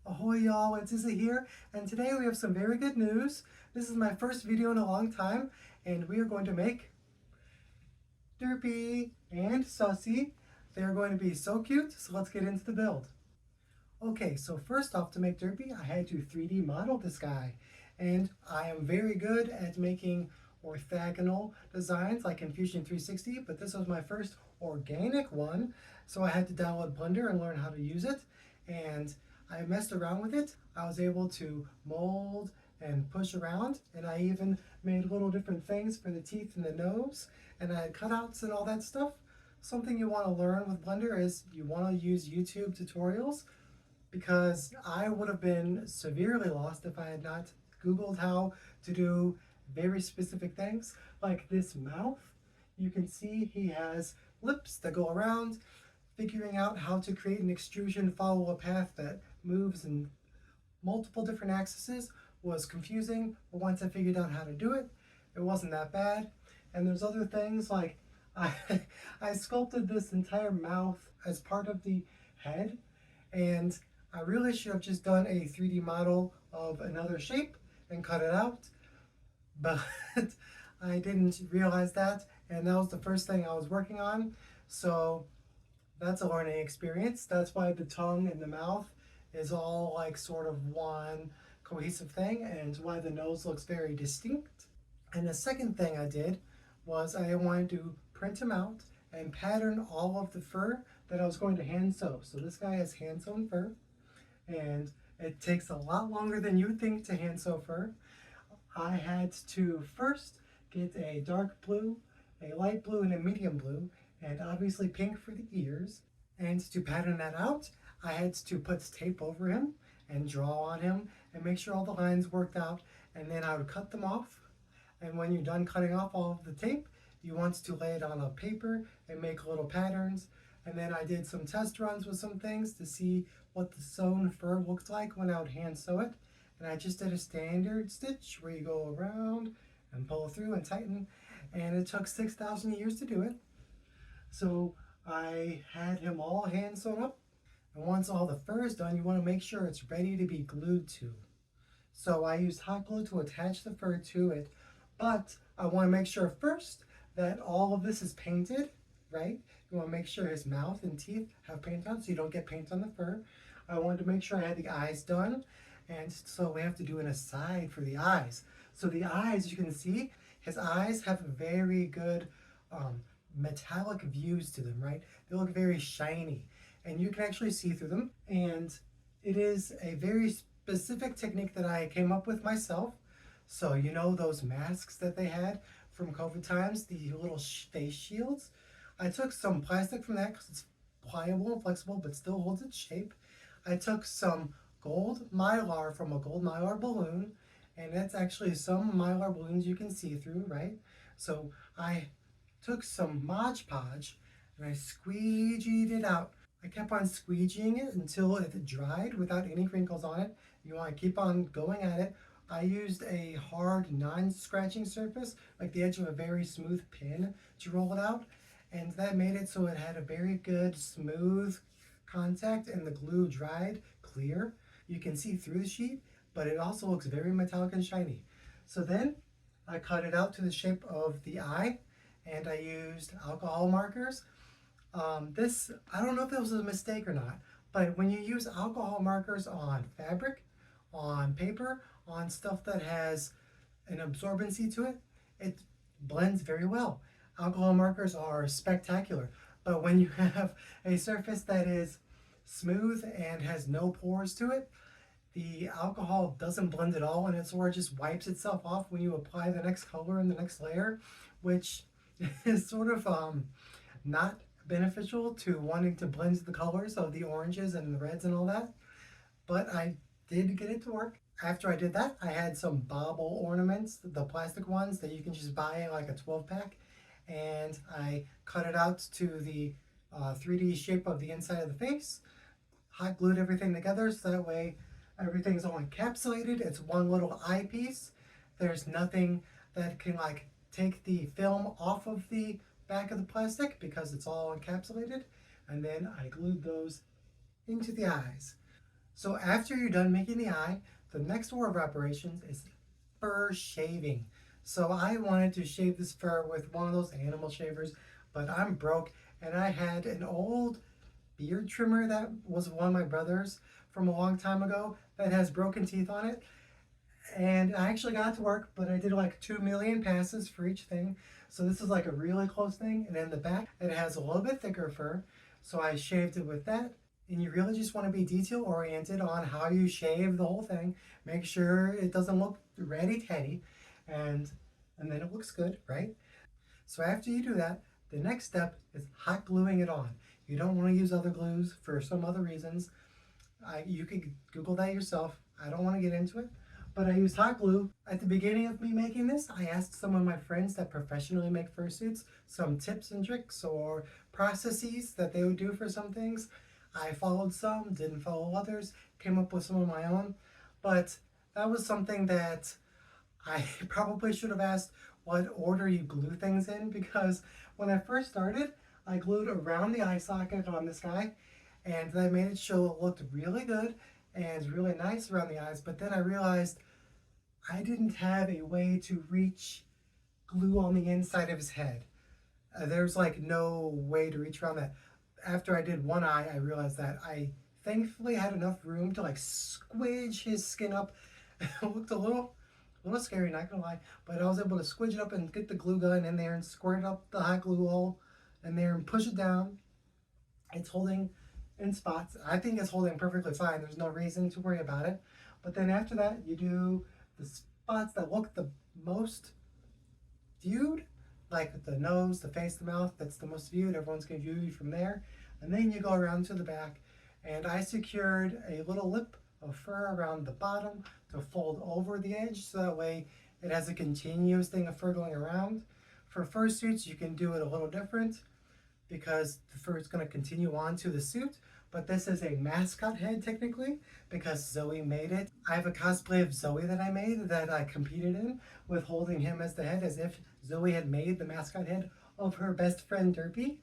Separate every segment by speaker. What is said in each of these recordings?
Speaker 1: Ahoy y'all, it's Izzy here, and today we have some very good news. This is my first video in a long time, and we are going to make Derpy and Sussy. They are going to be so cute, so let's get into the build. Okay, so first off, to make Derpy, I had to 3D model this guy, and I am very good at making orthogonal designs like in Fusion 360, but this was my first organic one, so I had to download Blender and learn how to use it, and I messed around with it. I was able to mold and push around, and I even made little different things for the teeth and the nose, and I had cutouts and all that stuff. Something you want to learn with Blender is you want to use YouTube tutorials, because I would have been severely lost if I had not Googled how to do very specific things. Like this mouth, you can see he has lips that go around. Figuring out how to create an extrusion, follow a path that moves in multiple different axes was confusing, but once I figured out how to do it, it wasn't that bad. And there's other things like I, I sculpted this entire mouth as part of the head, and I really should have just done a 3D model of another shape and cut it out, but I didn't realize that, and that was the first thing I was working on. So that's a learning experience. That's why the tongue and the mouth is all like sort of one cohesive thing, and why the nose looks very distinct. And the second thing I did was I wanted to print him out and pattern all of the fur that I was going to hand sew. So this guy has hand sewn fur, and it takes a lot longer than you would think to hand sew fur. I had to first get a dark blue, a light blue, and a medium blue, and obviously pink for the ears. And to pattern that out, I had to put tape over him and draw on him and make sure all the lines worked out, and then I would cut them off. And when you're done cutting off all of the tape, you want to lay it on a paper and make little patterns. And then I did some test runs with some things to see what the sewn fur looked like when I would hand sew it. And I just did a standard stitch where you go around and pull through and tighten, and it took 6,000 years to do it. So I had him all hand sewn up, and once all the fur is done, you want to make sure it's ready to be glued to. So I used hot glue to attach the fur to it, but I want to make sure first that all of this is painted, right? You want to make sure his mouth and teeth have paint on so you don't get paint on the fur. I wanted to make sure I had the eyes done, and so we have to do an aside for the eyes. So the eyes, you can see, his eyes have very good metallic views to them, right? They look very shiny, and you can actually see through them. And it is a very specific technique that I came up with myself. So you know those masks that they had from COVID times, the little face shields? I took some plastic from that because it's pliable and flexible but still holds its shape. I took some gold mylar from a gold mylar balloon, and that's actually some mylar balloons you can see through, right? So I took some Mod Podge and I squeegeed it out. I kept on squeegeeing it until it dried without any wrinkles on it. You want to keep on going at it. I used a hard, non-scratching surface, like the edge of a very smooth pin, to roll it out, and that made it so it had a very good, smooth contact, and the glue dried clear. You can see through the sheet, but it also looks very metallic and shiny. So then I cut it out to the shape of the eye, and I used alcohol markers. I don't know if it was a mistake or not, but when you use alcohol markers on fabric, on paper, on stuff that has an absorbency to it, it blends very well. Alcohol markers are spectacular, but when you have a surface that is smooth and has no pores to it, the alcohol doesn't blend at all, and it sort of just wipes itself off when you apply the next color and the next layer, which is sort of not beneficial to wanting to blend the colors of the oranges and the reds and all that. But I did get it to work. After I did that, I had some bauble ornaments, the plastic ones that you can just buy like a 12 pack, and I cut it out to the 3D shape of the inside of the face, hot glued everything together so that way everything's all encapsulated. It's one little eyepiece. There's nothing that can like take the film off of the back of the plastic because it's all encapsulated. And then I glued those into the eyes. So after you're done making the eye, the next order of operations is fur shaving. So I wanted to shave this fur with one of those animal shavers, but I'm broke and I had an old beard trimmer that was one of my brother's from a long time ago that has broken teeth on it. And I actually got it to work, but I did like 2 million passes for each thing. So this is like a really close thing. And in the back, it has a little bit thicker fur. So I shaved it with that. And you really just want to be detail oriented on how you shave the whole thing. Make sure it doesn't look ratty tatty, and then it looks good, right? So after you do that, the next step is hot gluing it on. You don't want to use other glues for some other reasons. You can Google that yourself. I don't want to get into it. But I used hot glue. At the beginning of me making this, I asked some of my friends that professionally make fursuits some tips and tricks or processes that they would do for some things. I followed some, didn't follow others, came up with some of my own. But that was something that I probably should have asked what order you glue things in, because when I first started, I glued around the eye socket on this guy, and that made it show it looked really good and really nice around the eyes. But then I realized I didn't have a way to reach glue on the inside of his head. There's like no way to reach around that. After I did one eye, I realized that I thankfully had enough room to like squidge his skin up. It looked a little scary, not gonna lie, but I was able to squidge it up and get the glue gun in there and squirt up the hot glue hole in there and push it down. It's holding in spots. I think it's holding perfectly fine. There's no reason to worry about it. But then after that, you do the spots that look the most viewed, like the nose, the face, the mouth. That's the most viewed. Everyone's going to view you from there. And then you go around to the back. And I secured a little lip of fur around the bottom to fold over the edge, so that way it has a continuous thing of fur going around. For fursuits, you can do it a little different because the fur is going to continue on to the suit. But this is a mascot head technically because Zoe made it. I have a cosplay of Zoe that I made that I competed in with holding him as the head, as if Zoe had made the mascot head of her best friend Derpy.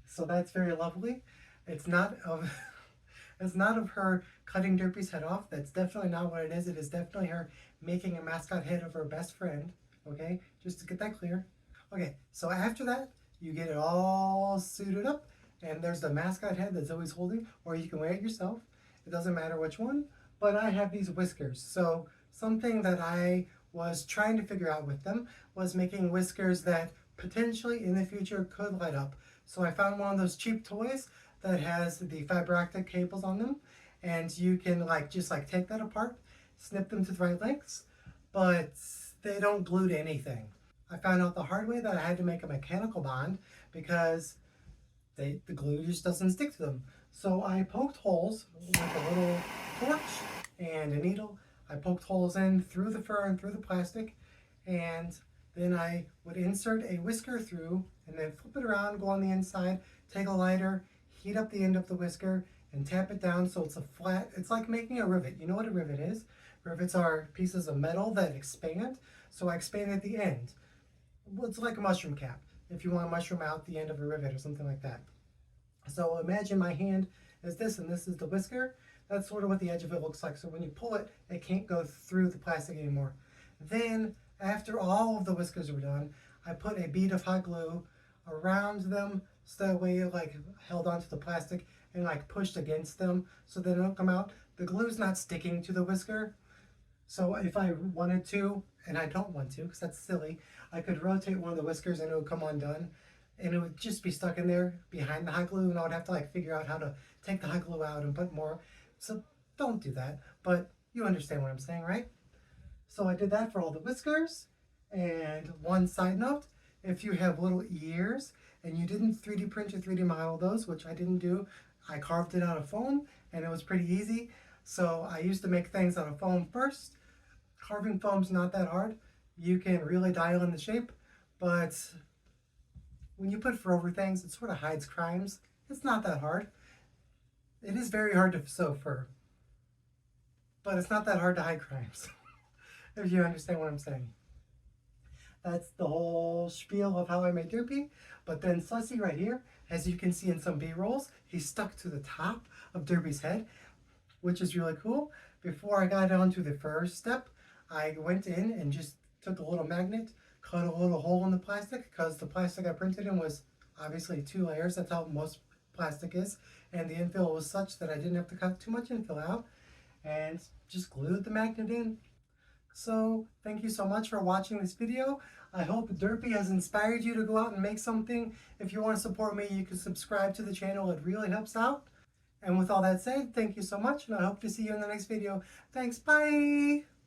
Speaker 1: So that's very lovely. It's not of it's not of her cutting Derpy's head off. That's definitely not what it is. It is definitely her making a mascot head of her best friend. Okay, just to get that clear. Okay, so after that, you get it all suited up, and there's the mascot head that Zoe's holding, or you can wear it yourself. It doesn't matter which one, but I have these whiskers. So something that I was trying to figure out with them was making whiskers that potentially in the future could light up. So I found one of those cheap toys that has the fiber optic cables on them, and you can just take that apart, snip them to the right lengths, but they don't glue to anything. I found out the hard way that I had to make a mechanical bond because the glue just doesn't stick to them. So I poked holes with a little torch and a needle. I poked holes in through the fur and through the plastic, and then I would insert a whisker through and then flip it around, go on the inside, take a lighter, heat up the end of the whisker, and tap it down so it's a flat, it's like making a rivet. You know what a rivet is? Rivets are pieces of metal that expand. So I expand at the end. Well, it's like a mushroom cap, if you want a mushroom out the end of a rivet or something like that. So imagine my hand is this and this is the whisker. That's sort of what the edge of it looks like. So when you pull it, it can't go through the plastic anymore. Then after all of the whiskers were done, I put a bead of hot glue around them so that way it held onto the plastic and pushed against them so they don't come out. The glue's not sticking to the whisker. So if I wanted to, and I don't want to because that's silly, I could rotate one of the whiskers and it would come undone. And it would just be stuck in there behind the hot glue, and I would have to figure out how to take the hot glue out and put more. So don't do that, but you understand what I'm saying, right? So I did that for all the whiskers. And one side note, if you have little ears and you didn't 3D print or 3D model those, which I didn't do, I carved it out of foam and it was pretty easy. So I used to make things out of foam first. Carving foam's not that hard. You can really dial in the shape, but when you put fur over things, it sort of hides crimes. It's not that hard. It is very hard to sew fur, but it's not that hard to hide crimes, if you understand what I'm saying. That's the whole spiel of how I made Derpy. But then Sussy right here, as you can see in some B-rolls, he's stuck to the top of Derpy's head. which is really cool. Before I got on to the first step, I went in and just took a little magnet, cut a little hole in the plastic, because the plastic I printed in was obviously 2 layers. That's how most plastic is. And the infill was such that I didn't have to cut too much infill out. And just glued the magnet in. So thank you so much for watching this video. I hope Derpy has inspired you to go out and make something. If you want to support me, you can subscribe to the channel. It really helps out. And with all that said, thank you so much, and I hope to see you in the next video. Thanks, bye!